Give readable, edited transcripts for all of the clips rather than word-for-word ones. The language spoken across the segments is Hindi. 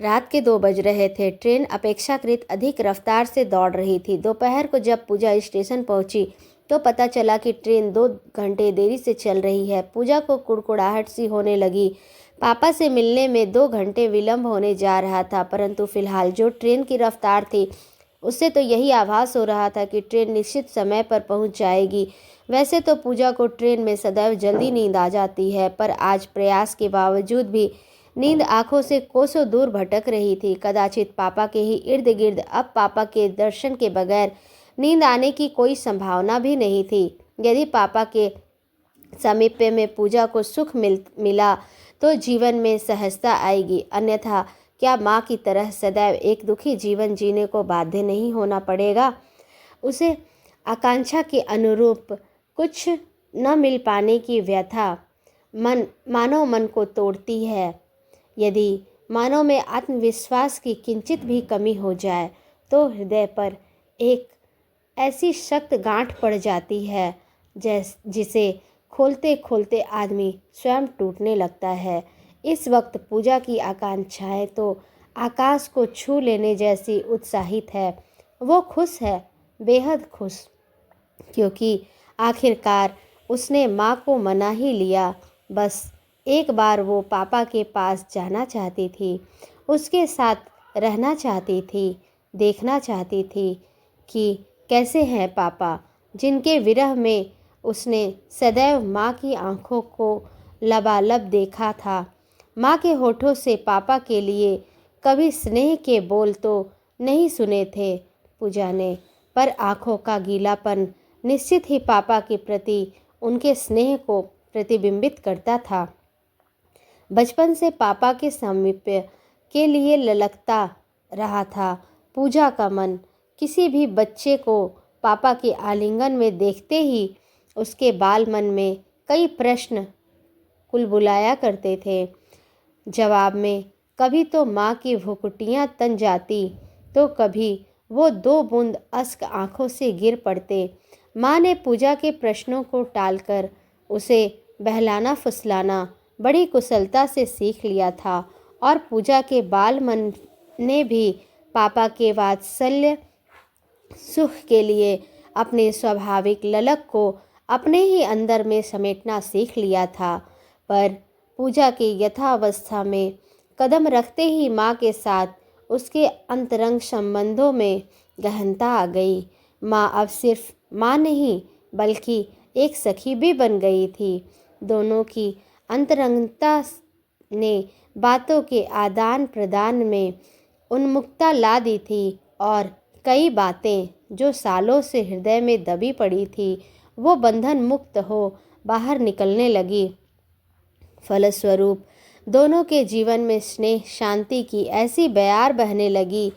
रात के 2 बज रहे थे। ट्रेन अपेक्षाकृत अधिक रफ्तार से दौड़ रही थी। दोपहर को जब पूजा स्टेशन पहुंची तो पता चला कि ट्रेन 2 घंटे देरी से चल रही है। पूजा को कुड़कुड़ाहट सी होने लगी। पापा से मिलने में 2 घंटे विलंब होने जा रहा था, परंतु फिलहाल जो ट्रेन की रफ्तार थी उससे तो यही आभास हो रहा था कि ट्रेन निश्चित समय पर पहुंच जाएगी। वैसे तो पूजा को ट्रेन में सदैव जल्दी नींद आ जाती है, पर आज प्रयास के बावजूद भी नींद आंखों से कोसों दूर भटक रही थी। कदाचित पापा के ही इर्द गिर्द अब पापा के दर्शन के बगैर नींद आने की कोई संभावना भी नहीं थी। यदि पापा के सामीप्य में पूजा को सुख मिला तो जीवन में सहजता आएगी, अन्यथा क्या माँ की तरह सदैव एक दुखी जीवन जीने को बाध्य नहीं होना पड़ेगा। उसे आकांक्षा के अनुरूप कुछ न मिल पाने की व्यथा मानव मन को तोड़ती है। यदि मानव में आत्मविश्वास की किंचित भी कमी हो जाए तो हृदय पर एक ऐसी सख्त गांठ पड़ जाती है जिसे खोलते खोलते आदमी स्वयं टूटने लगता है। इस वक्त पूजा की आकांक्षाएं तो आकाश को छू लेने जैसी उत्साहित है। वो खुश है, बेहद खुश, क्योंकि आखिरकार उसने माँ को मना ही लिया। बस एक बार वो पापा के पास जाना चाहती थी, उसके साथ रहना चाहती थी, देखना चाहती थी कि कैसे हैं पापा, जिनके विरह में उसने सदैव माँ की आंखों को लबालब देखा था। माँ के होठों से पापा के लिए कभी स्नेह के बोल तो नहीं सुने थे पूजा ने, पर आंखों का गीलापन निश्चित ही पापा के प्रति उनके स्नेह को प्रतिबिंबित करता था। बचपन से पापा के सामीप्य के लिए ललकता रहा था पूजा का मन। किसी भी बच्चे को पापा के आलिंगन में देखते ही उसके बाल मन में कई प्रश्न कुलबुलाया करते थे। जवाब में कभी तो माँ की भुकुटियाँ तन जाती, तो कभी वो 2 बूंद अश्क आंखों से गिर पड़ते। माँ ने पूजा के प्रश्नों को टालकर उसे बहलाना फुसलाना बड़ी कुशलता से सीख लिया था, और पूजा के बाल मन ने भी पापा के वात्सल्य सुख के लिए अपने स्वाभाविक ललक को अपने ही अंदर में समेटना सीख लिया था। पर पूजा के यथावस्था में कदम रखते ही माँ के साथ उसके अंतरंग संबंधों में गहनता आ गई। माँ अब सिर्फ माँ नहीं बल्कि एक सखी भी बन गई थी। दोनों की अंतरंगता ने बातों के आदान प्रदान में उन्मुखता ला दी थी, और कई बातें जो सालों से हृदय में दबी पड़ी थी वो बंधन मुक्त हो बाहर निकलने लगी। फलस्वरूप दोनों के जीवन में स्नेह शांति की ऐसी बयार बहने लगी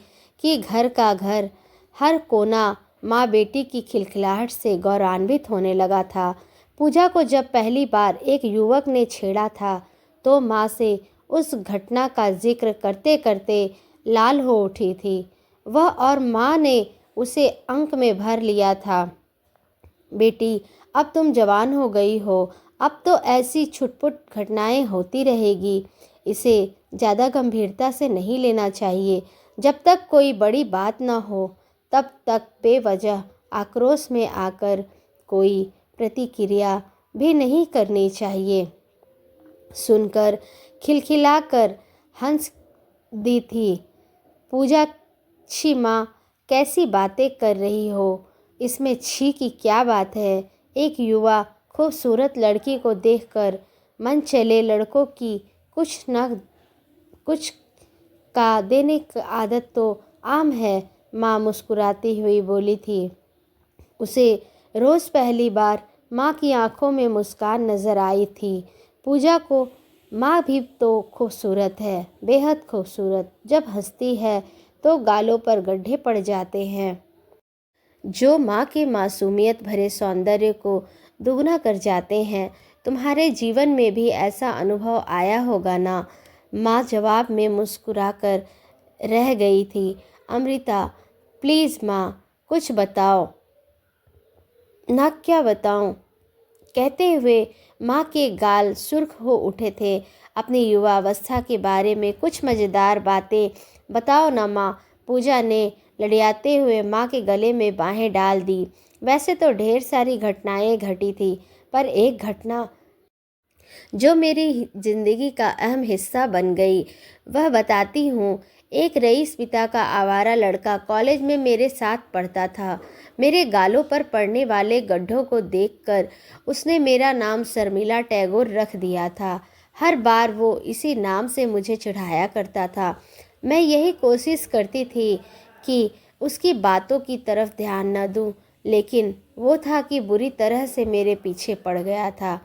कि घर का घर, हर कोना माँ बेटी की खिलखिलाहट से गौरवान्वित होने लगा था। पूजा को जब पहली बार एक युवक ने छेड़ा था तो माँ से उस घटना का जिक्र करते करते लाल हो उठी थी वह, और माँ ने उसे अंक में भर लिया था। बेटी, अब तुम जवान हो गई हो, अब तो ऐसी छुटपुट घटनाएं होती रहेगी। इसे ज़्यादा गंभीरता से नहीं लेना चाहिए। जब तक कोई बड़ी बात ना हो तब तक बेवजह आक्रोश में आकर कोई प्रतिक्रिया भी नहीं करनी चाहिए। सुनकर खिलखिलाकर हंस दी थी पूजा। छी माँ, कैसी बातें कर रही हो, इसमें छी की क्या बात है। एक युवा खूबसूरत लड़की को देखकर मन चले लड़कों की कुछ न कुछ का देने की आदत तो आम है, माँ मुस्कुराती हुई बोली थी। उसे रोज़ पहली बार माँ की आंखों में मुस्कान नजर आई थी। पूजा को माँ भी तो खूबसूरत है, बेहद खूबसूरत। जब हंसती है तो गालों पर गड्ढे पड़ जाते हैं जो माँ के मासूमियत भरे सौंदर्य को दुगना कर जाते हैं। तुम्हारे जीवन में भी ऐसा अनुभव आया होगा ना। माँ जवाब में मुस्कुराकर रह गई थी। अमृता, प्लीज़ माँ, कुछ बताओ ना। क्या बताऊं, कहते हुए माँ के गाल सुर्ख हो उठे थे। अपनी युवावस्था के बारे में कुछ मज़ेदार बातें बताओ ना माँ। पूजा ने लड़ियाते हुए माँ के गले में बाहें डाल दी। वैसे तो ढेर सारी घटनाएं घटी थी, पर एक घटना जो मेरी जिंदगी का अहम हिस्सा बन गई वह बताती हूँ। एक रईस पिता का आवारा लड़का कॉलेज में मेरे साथ पढ़ता था। मेरे गालों पर पड़ने वाले गड्ढों को देखकर उसने मेरा नाम शर्मिला टैगोर रख दिया था। हर बार वो इसी नाम से मुझे चिढ़ाया करता था। मैं यही कोशिश करती थी कि उसकी बातों की तरफ ध्यान न दूं, लेकिन वो था कि बुरी तरह से मेरे पीछे पड़ गया था।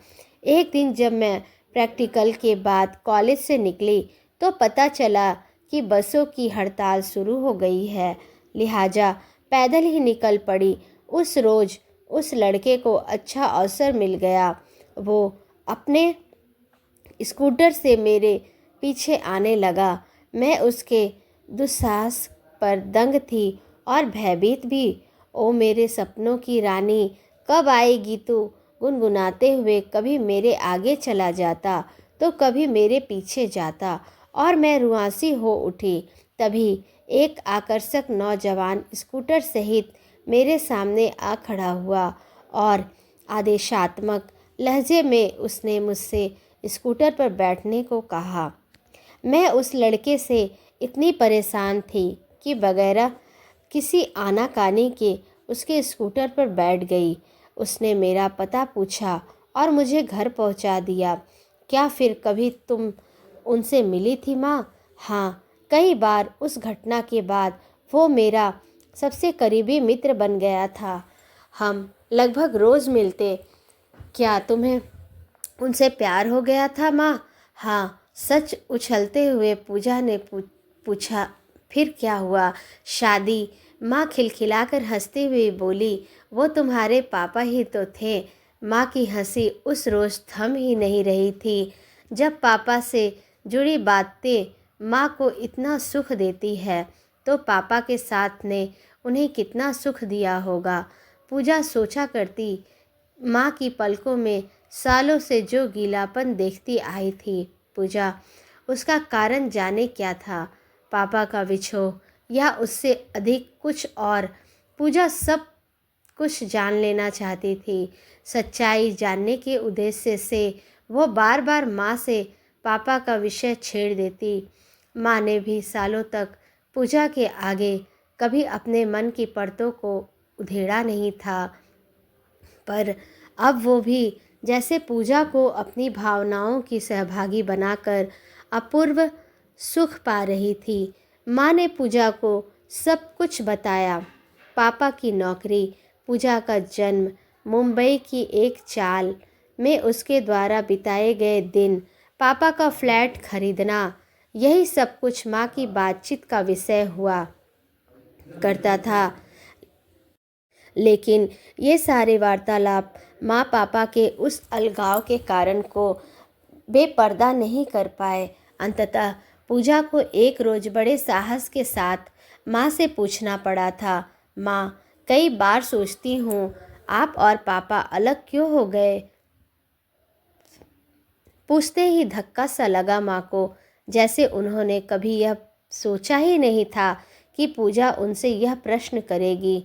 एक दिन जब मैं प्रैक्टिकल के बाद कॉलेज से निकली तो पता चला कि बसों की हड़ताल शुरू हो गई है, लिहाजा पैदल ही निकल पड़ी। उस रोज़ उस लड़के को अच्छा अवसर मिल गया। वो अपने स्कूटर से मेरे पीछे आने लगा। मैं उसके दुस्साहस पर दंग थी और भयभीत भी। ओ मेरे सपनों की रानी, कब आएगी तू? गुनगुनाते हुए कभी मेरे आगे चला जाता तो कभी मेरे पीछे जाता और मैं रुआंसी हो उठी। तभी एक आकर्षक नौजवान स्कूटर सहित मेरे सामने आ खड़ा हुआ और आदेशात्मक लहजे में उसने मुझसे स्कूटर पर बैठने को कहा। मैं उस लड़के से इतनी परेशान थी कि बगैर किसी आनाकानी के उसके स्कूटर पर बैठ गई। उसने मेरा पता पूछा और मुझे घर पहुंचा दिया। क्या फिर कभी तुम उनसे मिली थी माँ? हाँ, कई बार। उस घटना के बाद वो मेरा सबसे करीबी मित्र बन गया था। हम लगभग रोज़ मिलते। क्या तुम्हें उनसे प्यार हो गया था माँ? हाँ, सच उछलते हुए पूजा ने पूछा। फिर क्या हुआ? शादी? माँ खिलखिलाकर हंसती हुई बोली। वो तुम्हारे पापा ही तो थे। माँ की हंसी उस रोज़ थम ही नहीं रही थी। जब पापा से जुड़ी बातें माँ को इतना सुख देती है तो पापा के साथ ने उन्हें कितना सुख दिया होगा। पूजा सोचा करती। माँ की पलकों में सालों से जो गीलापन देखती आई थी पूजा, उसका कारण जाने क्या था? पापा का विछोह या उससे अधिक कुछ और? पूजा सब कुछ जान लेना चाहती थी। सच्चाई जानने के उद्देश्य से वो बार बार माँ से पापा का विषय छेड़ देती। माँ ने भी सालों तक पूजा के आगे कभी अपने मन की परतों को उधेड़ा नहीं था, पर अब वो भी जैसे पूजा को अपनी भावनाओं की सहभागी बनाकर अपूर्व सुख पा रही थी। माँ ने पूजा को सब कुछ बताया। पापा की नौकरी, पूजा का जन्म, मुंबई की एक चाल में उसके द्वारा बिताए गए दिन, पापा का फ्लैट खरीदना, यही सब कुछ माँ की बातचीत का विषय हुआ करता था। लेकिन ये सारे वार्तालाप माँ पापा के उस अलगाव के कारण को बेपर्दा नहीं कर पाए। अंततः पूजा को एक रोज़ बड़े साहस के साथ माँ से पूछना पड़ा था। माँ, कई बार सोचती हूँ आप और पापा अलग क्यों हो गए? पूछते ही धक्का सा लगा माँ को, जैसे उन्होंने कभी यह सोचा ही नहीं था कि पूजा उनसे यह प्रश्न करेगी।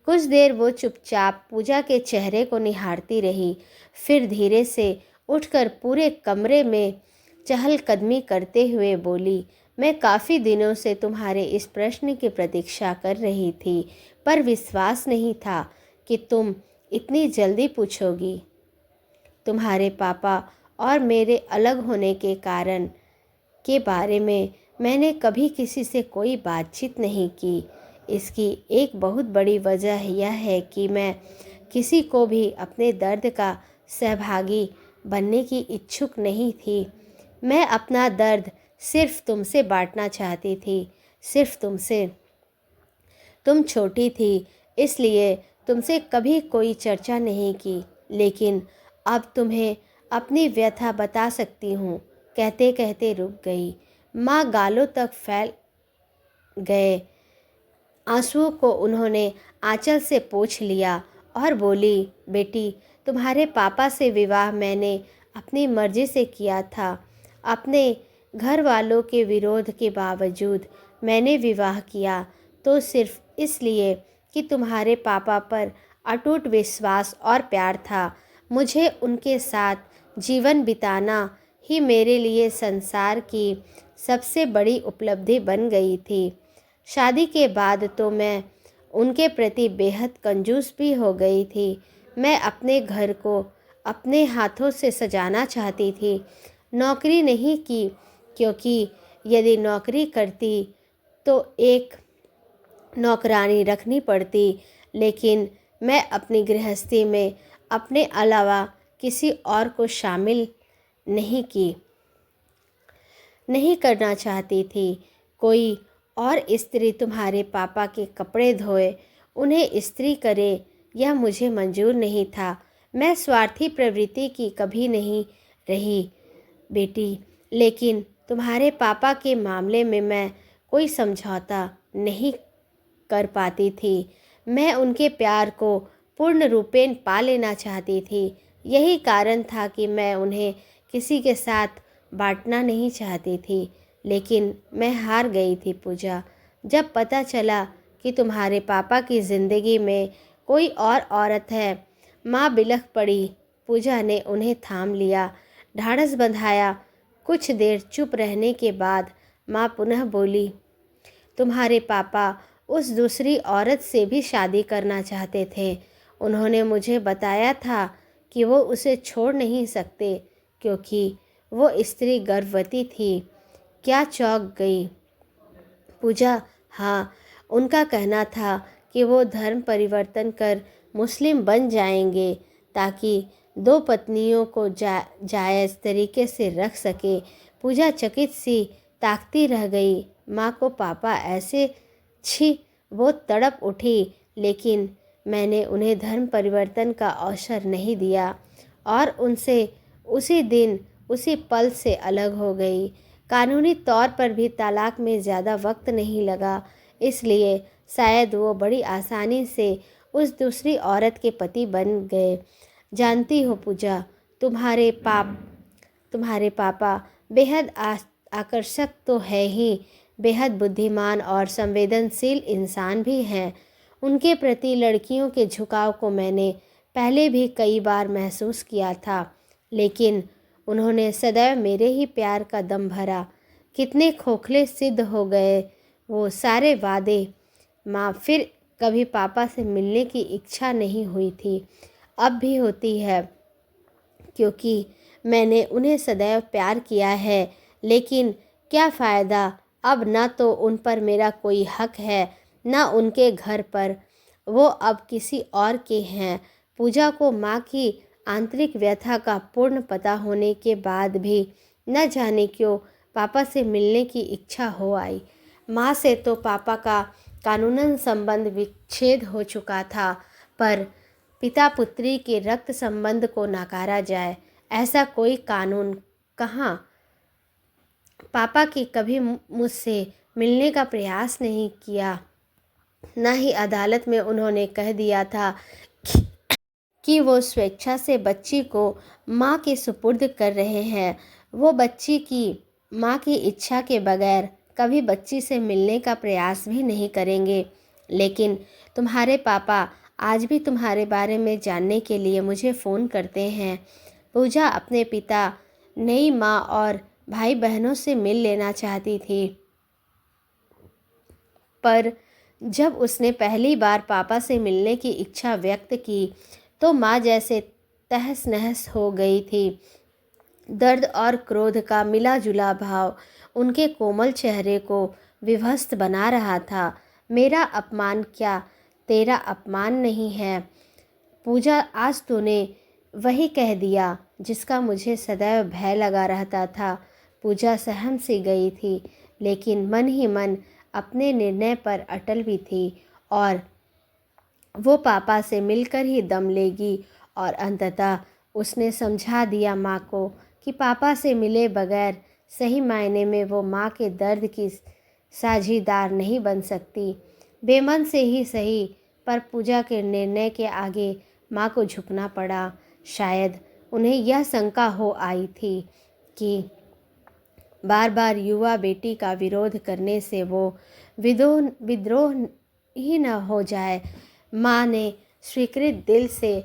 कुछ देर वो चुपचाप पूजा के चेहरे को निहारती रही, फिर धीरे से उठकर पूरे कमरे में चहलकदमी करते हुए बोली, मैं काफ़ी दिनों से तुम्हारे इस प्रश्न की प्रतीक्षा कर रही थी, पर विश्वास नहीं था कि तुम इतनी जल्दी पूछोगी। तुम्हारे पापा और मेरे अलग होने के कारण के बारे में मैंने कभी किसी से कोई बातचीत नहीं की। इसकी एक बहुत बड़ी वजह यह है कि मैं किसी को भी अपने दर्द का सहभागी बनने की इच्छुक नहीं थी। मैं अपना दर्द सिर्फ तुमसे बांटना चाहती थी, सिर्फ तुमसे। तुम छोटी थी, इसलिए तुमसे कभी कोई चर्चा नहीं की, लेकिन अब तुम्हें अपनी व्यथा बता सकती हूँ। कहते कहते रुक गई। माँ गालों तक फैल गए आंसुओं को उन्होंने आंचल से पोंछ लिया और बोली, बेटी, तुम्हारे पापा से विवाह मैंने अपनी मर्जी से किया था। अपने घर वालों के विरोध के बावजूद मैंने विवाह किया तो सिर्फ इसलिए कि तुम्हारे पापा पर अटूट विश्वास और प्यार था। मुझे उनके साथ जीवन बिताना ही मेरे लिए संसार की सबसे बड़ी उपलब्धि बन गई थी। शादी के बाद तो मैं उनके प्रति बेहद कंजूस भी हो गई थी। मैं अपने घर को अपने हाथों से सजाना चाहती थी, नौकरी नहीं की, क्योंकि यदि नौकरी करती तो एक नौकरानी रखनी पड़ती, लेकिन मैं अपनी गृहस्थी में अपने अलावा किसी और को शामिल नहीं करना चाहती थी। कोई और स्त्री तुम्हारे पापा के कपड़े धोए, उन्हें इस्त्री करे, यह मुझे मंजूर नहीं था। मैं स्वार्थी प्रवृत्ति की कभी नहीं रही बेटी, लेकिन तुम्हारे पापा के मामले में मैं कोई समझौता नहीं कर पाती थी। मैं उनके प्यार को पूर्ण रूपेण पा लेना चाहती थी। यही कारण था कि मैं उन्हें किसी के साथ बांटना नहीं चाहती थी। लेकिन मैं हार गई थी पूजा। जब पता चला कि तुम्हारे पापा की ज़िंदगी में कोई और औरत है, माँ बिलख पड़ी। पूजा ने उन्हें थाम लिया, ढाढ़स बंधाया। कुछ देर चुप रहने के बाद माँ पुनः बोली, तुम्हारे पापा उस दूसरी औरत से भी शादी करना चाहते थे। उन्होंने मुझे बताया था कि वो उसे छोड़ नहीं सकते क्योंकि वो स्त्री गर्भवती थी। क्या चौंक गई पूजा? हाँ, उनका कहना था कि वो धर्म परिवर्तन कर मुस्लिम बन जाएंगे ताकि दो पत्नियों को जायज़ तरीके से रख सके। पूजा चकित सी ताकती रह गई। माँ को पापा ऐसे छी, वो तड़प उठी, लेकिन मैंने उन्हें धर्म परिवर्तन का अवसर नहीं दिया और उनसे उसी दिन उसी पल से अलग हो गई। कानूनी तौर पर भी तलाक में ज़्यादा वक्त नहीं लगा, इसलिए शायद वो बड़ी आसानी से उस दूसरी औरत के पति बन गए। जानती हो पूजा, तुम्हारे पापा बेहद आकर्षक तो है ही, बेहद बुद्धिमान और संवेदनशील इंसान भी हैं। उनके प्रति लड़कियों के झुकाव को मैंने पहले भी कई बार महसूस किया था, लेकिन उन्होंने सदैव मेरे ही प्यार का दम भरा। कितने खोखले सिद्ध हो गए वो सारे वादे। माँ, फिर कभी पापा से मिलने की इच्छा नहीं हुई थी, अब भी होती है, क्योंकि मैंने उन्हें सदैव प्यार किया है। लेकिन क्या फ़ायदा, अब ना तो उन पर मेरा कोई हक है, ना उनके घर पर। वो अब किसी और के हैं। पूजा को माँ की आंतरिक व्यथा का पूर्ण पता होने के बाद भी न जाने क्यों पापा से मिलने की इच्छा हो आई। माँ से तो पापा का कानूनन संबंध विच्छेद हो चुका था, पर पिता पुत्री के रक्त संबंध को नकारा जाए, ऐसा कोई कानून कहाँ। पापा की कभी मुझसे मिलने का प्रयास नहीं किया, न ही अदालत में उन्होंने कह दिया था कि वो स्वेच्छा से बच्ची को माँ के सुपुर्द कर रहे हैं। वो बच्ची की माँ की इच्छा के बगैर कभी बच्ची से मिलने का प्रयास भी नहीं करेंगे। लेकिन तुम्हारे पापा आज भी तुम्हारे बारे में जानने के लिए मुझे फ़ोन करते हैं। पूजा अपने पिता, नई माँ और भाई बहनों से मिल लेना चाहती थी, पर जब उसने पहली बार पापा से मिलने की इच्छा व्यक्त की तो माँ जैसे तहस नहस हो गई थी। दर्द और क्रोध का मिला जुला भाव उनके कोमल चेहरे को विभत्स बना रहा था। मेरा अपमान क्या तेरा अपमान नहीं है पूजा? आज तूने वही कह दिया जिसका मुझे सदैव भय लगा रहता था। पूजा सहम सी गई थी, लेकिन मन ही मन अपने निर्णय पर अटल भी थी और वो पापा से मिलकर ही दम लेगी। और अंततः उसने समझा दिया माँ को कि पापा से मिले बगैर सही मायने में वो माँ के दर्द की साझीदार नहीं बन सकती। बेमन से ही सही, पर पूजा के निर्णय के आगे माँ को झुकना पड़ा। शायद उन्हें यह शंका हो आई थी कि बार बार युवा बेटी का विरोध करने से वो विद्रोह ही न हो जाए। माँ ने स्वीकृत दिल से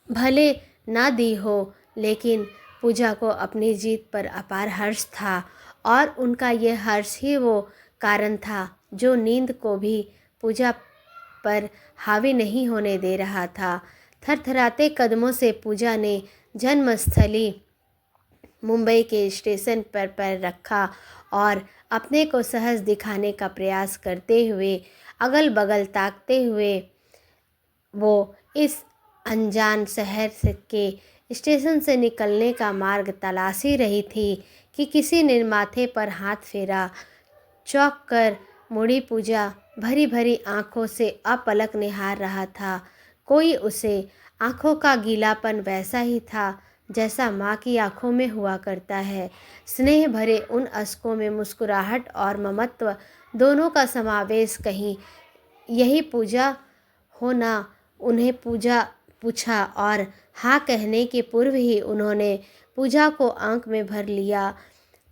भले ना दी हो, लेकिन पूजा को अपनी जीत पर अपार हर्ष था और उनका यह हर्ष ही वो कारण था जो नींद को भी पूजा पर हावी नहीं होने दे रहा था। थरथराते कदमों से पूजा ने जन्मस्थली मुंबई के स्टेशन पर पैर रखा और अपने को सहज दिखाने का प्रयास करते हुए अगल बगल ताकते हुए वो इस अनजान शहर के स्टेशन से निकलने का मार्ग तलाशी रही थी कि किसी ने माथे पर हाथ फेरा। चौंक कर मुड़ी पूजा भरी भरी आंखों से अपलक निहार रहा था। कोई उसे आंखों का गीलापन वैसा ही था जैसा माँ की आंखों में हुआ करता है। स्नेह भरे उन अश्कों में मुस्कुराहट और ममत्व दोनों का समावेश। कहीं यही पूजा हो ना? उन्हें पूजा पूछा और हाँ कहने के पूर्व ही उन्होंने पूजा को आंख में भर लिया।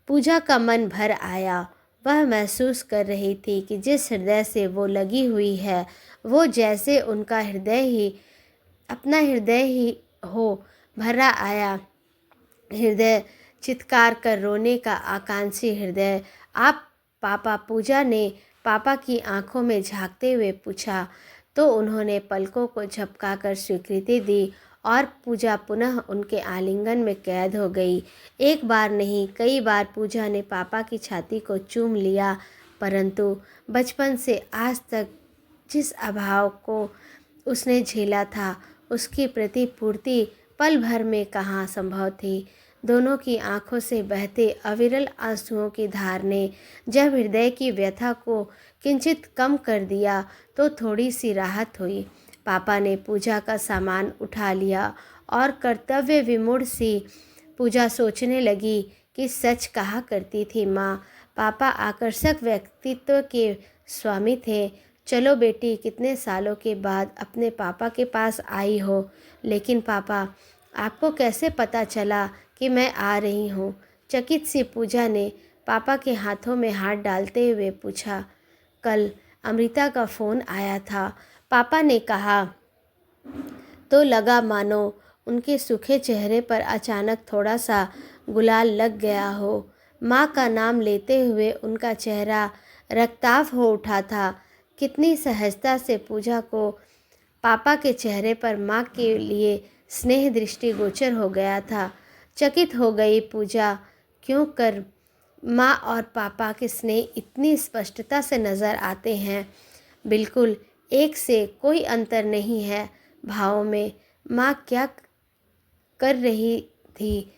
पूजा का मन भर आया। वह महसूस कर रही थी कि जिस हृदय से वो लगी हुई है वो जैसे उनका हृदय ही अपना हृदय ही हो भरा आया। हृदय चित्कार कर रोने का आकांक्षी हृदय। आप पापा? पूजा ने पापा की आंखों में झांकते हुए पूछा तो उन्होंने पलकों को झपकाकर स्वीकृति दी और पूजा पुनः उनके आलिंगन में कैद हो गई। एक बार नहीं, कई बार पूजा ने पापा की छाती को चूम लिया, परंतु बचपन से आज तक जिस अभाव को उसने झेला था उसकी प्रतिपूर्ति पल भर में कहाँ संभव थी। दोनों की आंखों से बहते अविरल आंसुओं की धार ने जब हृदय की व्यथा को किंचित कम कर दिया तो थोड़ी सी राहत हुई। पापा ने पूजा का सामान उठा लिया और कर्तव्य विमूढ़ सी पूजा सोचने लगी कि सच कहा करती थी माँ, पापा आकर्षक व्यक्तित्व के स्वामी थे। चलो बेटी, कितने सालों के बाद अपने पापा के पास आई हो, लेकिन पापा आपको कैसे पता चला कि मैं आ रही हूँ? चकित सी पूजा ने पापा के हाथों में हाथ डालते हुए पूछा। कल अमृता का फ़ोन आया था, पापा ने कहा तो लगा मानो उनके सूखे चेहरे पर अचानक थोड़ा सा गुलाल लग गया हो। माँ का नाम लेते हुए उनका चेहरा रक्ताभ हो उठा था। कितनी सहजता से पूजा को पापा के चेहरे पर माँ के लिए स्नेह दृष्टि गोचर हो गया था। चकित हो गई पूजा, क्यों कर माँ और पापा के स्नेह इतनी स्पष्टता से नज़र आते हैं। बिल्कुल एक से कोई अंतर नहीं है भावों में। माँ क्या कर रही थी?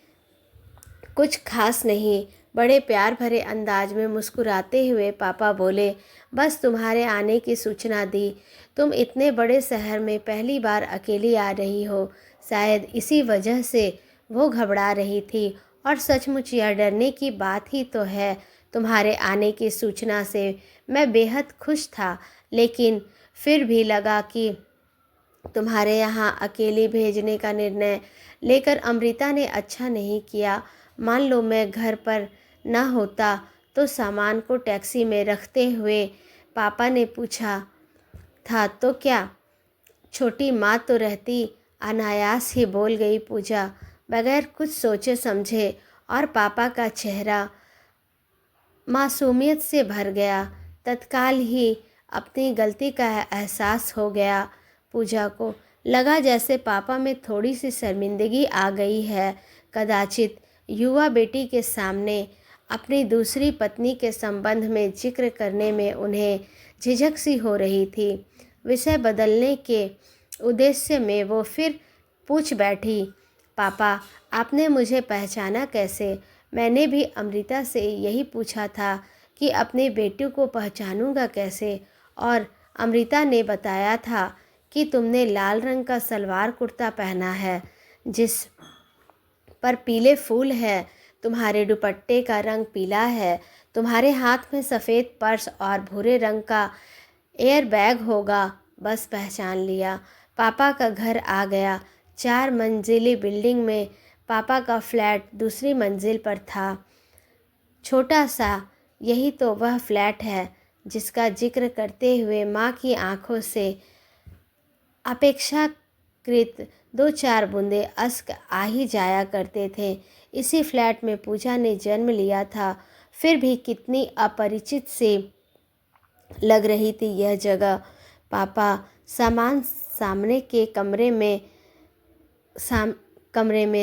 कुछ खास नहीं। बड़े प्यार भरे अंदाज में मुस्कुराते हुए पापा बोले, बस तुम्हारे आने की सूचना दी। तुम इतने बड़े शहर में पहली बार अकेली आ रही हो, शायद इसी वजह से वो घबरा रही थी। और सचमुच यह डरने की बात ही तो है। तुम्हारे आने की सूचना से मैं बेहद खुश था, लेकिन फिर भी लगा कि तुम्हारे यहाँ अकेली भेजने का निर्णय लेकर अमृता ने अच्छा नहीं किया। मान लो मैं घर पर न होता तो सामान को टैक्सी में रखते हुए पापा ने पूछा था तो क्या छोटी माँ तो रहती? अनायास ही बोल गई पूजा, बगैर कुछ सोचे समझे, और पापा का चेहरा मासूमियत से भर गया। तत्काल ही अपनी गलती का एहसास हो गया। पूजा को लगा जैसे पापा में थोड़ी सी शर्मिंदगी आ गई है। कदाचित युवा बेटी के सामने अपनी दूसरी पत्नी के संबंध में जिक्र करने में उन्हें झिझक सी हो रही थी। विषय बदलने के उद्देश्य में वो फिर पूछ बैठी, पापा आपने मुझे पहचाना कैसे? मैंने भी अमृता से यही पूछा था कि अपनी बेटी को पहचानूंगा कैसे, और अमृता ने बताया था कि तुमने लाल रंग का सलवार कुर्ता पहना है जिस पर पीले फूल है, तुम्हारे दुपट्टे का रंग पीला है, तुम्हारे हाथ में सफ़ेद पर्स और भूरे रंग का एयर बैग होगा। बस पहचान लिया। पापा का घर आ गया। 4 मंजिली बिल्डिंग में पापा का फ्लैट दूसरी मंजिल पर था। छोटा सा, यही तो वह फ्लैट है जिसका जिक्र करते हुए माँ की आंखों से अपेक्षाकृत 2-4 बूंदे अश्क आ ही जाया करते थे। इसी फ्लैट में पूजा ने जन्म लिया था। फिर भी कितनी अपरिचित से लग रही थी यह जगह। पापा सामान सामने के कमरे में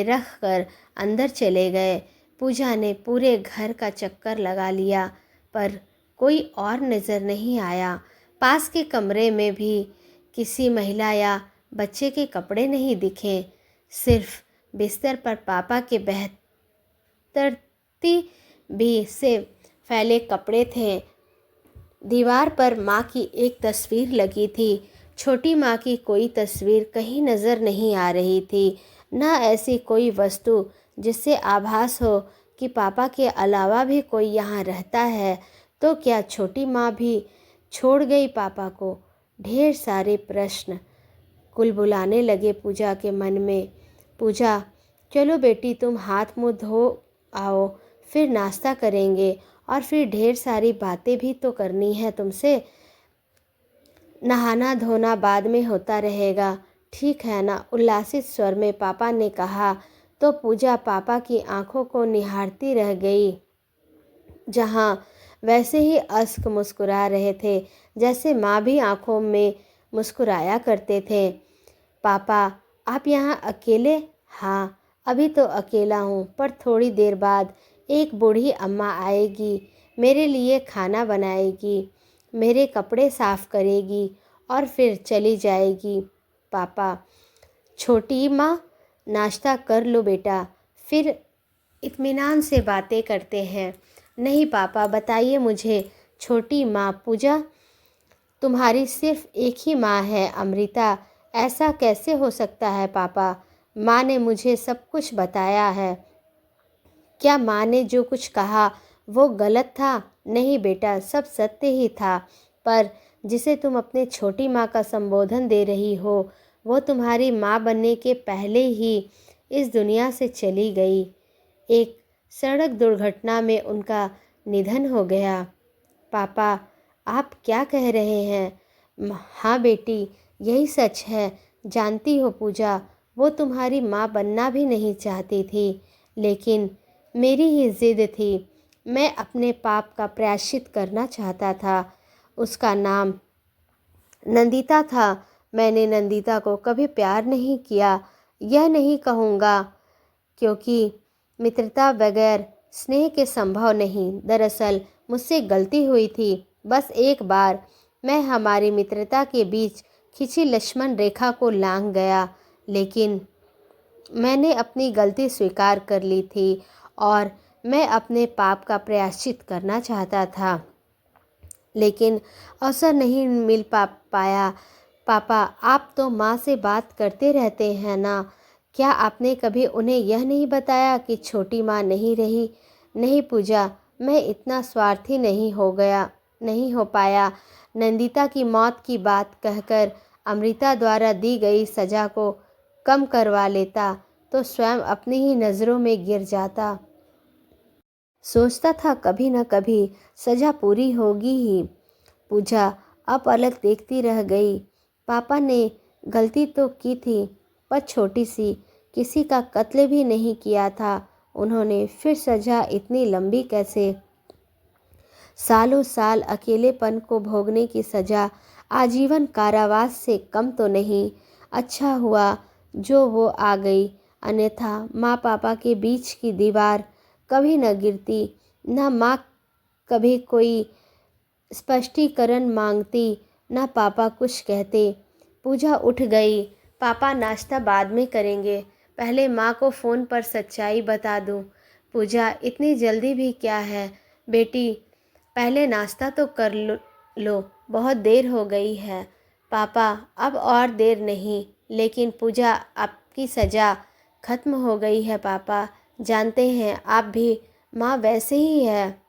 रख कर अंदर चले गए। पूजा ने पूरे घर का चक्कर लगा लिया पर कोई और नज़र नहीं आया। पास के कमरे में भी किसी महिला या बच्चे के कपड़े नहीं दिखे। सिर्फ बिस्तर पर पापा के बेहतरती भी से फैले कपड़े थे। दीवार पर माँ की एक तस्वीर लगी थी। छोटी माँ की कोई तस्वीर कहीं नज़र नहीं आ रही थी। न ऐसी कोई वस्तु जिससे आभास हो कि पापा के अलावा भी कोई यहाँ रहता है। तो क्या छोटी माँ भी छोड़ गई पापा को? ढेर सारे प्रश्न कुलबुलाने लगे पूजा के मन में। पूजा, चलो बेटी, तुम हाथ मुँह धो आओ, फिर नाश्ता करेंगे और फिर ढेर सारी बातें भी तो करनी है तुमसे। नहाना धोना बाद में होता रहेगा, ठीक है ना? उल्लासित स्वर में पापा ने कहा तो पूजा पापा की आंखों को निहारती रह गई, जहाँ वैसे ही अश्क मुस्कुरा रहे थे जैसे माँ भी आंखों में मुस्कुराया करते थे। पापा, आप यहाँ अकेले? हाँ, अभी तो अकेला हूँ, पर थोड़ी देर बाद एक बूढ़ी अम्मा आएगी, मेरे लिए खाना बनाएगी, मेरे कपड़े साफ करेगी और फिर चली जाएगी। पापा, छोटी माँ, नाश्ता कर लो बेटा, फिर इत्मीनान से बातें करते हैं। नहीं पापा, बताइए मुझे। छोटी माँ, पूजा, तुम्हारी सिर्फ एक ही माँ है, अमृता। ऐसा कैसे हो सकता है पापा? माँ ने मुझे सब कुछ बताया है। क्या माँ ने जो कुछ कहा वो गलत था? नहीं बेटा, सब सत्य ही था, पर जिसे तुम अपने छोटी माँ का संबोधन दे रही हो वो तुम्हारी माँ बनने के पहले ही इस दुनिया से चली गई। एक सड़क दुर्घटना में उनका निधन हो गया। पापा, आप क्या कह रहे हैं? हाँ बेटी, यही सच है। जानती हो पूजा, वो तुम्हारी माँ बनना भी नहीं चाहती थी, लेकिन मेरी ही जिद थी। मैं अपने पाप का प्रायश्चित करना चाहता था। उसका नाम नंदिता था। मैंने नंदिता को कभी प्यार नहीं किया, यह नहीं कहूँगा, क्योंकि मित्रता बगैर स्नेह के संभव नहीं। दरअसल मुझसे गलती हुई थी। बस एक बार मैं हमारी मित्रता के बीच खिंची लक्ष्मण रेखा को लांघ गया, लेकिन मैंने अपनी गलती स्वीकार कर ली थी और मैं अपने पाप का प्रायश्चित करना चाहता था, लेकिन अवसर नहीं मिल पाया। पापा, आप तो माँ से बात करते रहते हैं ना, क्या आपने कभी उन्हें यह नहीं बताया कि छोटी माँ नहीं रही? नहीं पूजा, मैं इतना स्वार्थी नहीं हो पाया। नंदिता की मौत की बात कहकर अमृता द्वारा दी गई सज़ा को कम करवा लेता तो स्वयं अपनी ही नज़रों में गिर जाता। सोचता था कभी न कभी सज़ा पूरी होगी ही। पूजा अब अलग देखती रह गई। पापा ने गलती तो की थी, पर छोटी सी, किसी का कत्ल भी नहीं किया था उन्होंने, फिर सज़ा इतनी लंबी कैसे? सालों साल अकेलेपन को भोगने की सज़ा आजीवन कारावास से कम तो नहीं। अच्छा हुआ जो वो आ गई, अन्यथा माँ पापा के बीच की दीवार कभी न गिरती, न माँ कभी कोई स्पष्टीकरण मांगती, न पापा कुछ कहते। पूजा उठ गई। पापा, नाश्ता बाद में करेंगे, पहले माँ को फ़ोन पर सच्चाई बता दूँ। पूजा, इतनी जल्दी भी क्या है बेटी, पहले नाश्ता तो कर लो, बहुत देर हो गई है। पापा, अब और देर नहीं, लेकिन पूजा, आपकी सज़ा ख़त्म हो गई है पापा। जानते हैं आप भी, माँ वैसे ही है,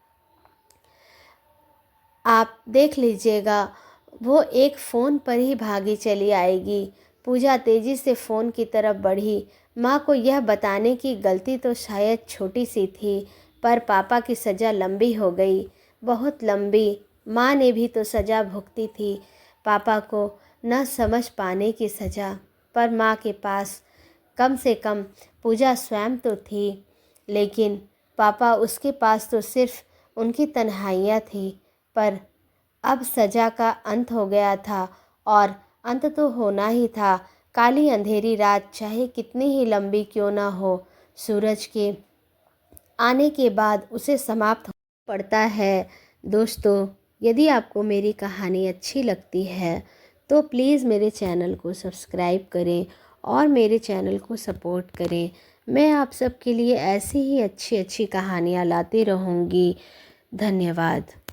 आप देख लीजिएगा, वो एक फ़ोन पर ही भागी चली आएगी। पूजा तेज़ी से फ़ोन की तरफ बढ़ी। माँ को यह बताने की गलती तो शायद छोटी सी थी, पर पापा की सज़ा लंबी हो गई, बहुत लंबी। माँ ने भी तो सज़ा भुगती थी, पापा को न समझ पाने की सज़ा। पर माँ के पास कम से कम पूजा स्वयं तो थी, लेकिन पापा उसके पास तो सिर्फ उनकी तन्हाइयाँ थी। पर अब सज़ा का अंत हो गया था, और अंत तो होना ही था। काली अंधेरी रात चाहे कितनी ही लंबी क्यों ना हो, सूरज के आने के बाद उसे समाप्त होना पड़ता है। दोस्तों, यदि आपको मेरी कहानी अच्छी लगती है तो प्लीज़ मेरे चैनल को सब्सक्राइब करें और मेरे चैनल को सपोर्ट करें। मैं आप सबके लिए ऐसी ही अच्छी अच्छी कहानियाँ लाती रहूँगी। धन्यवाद।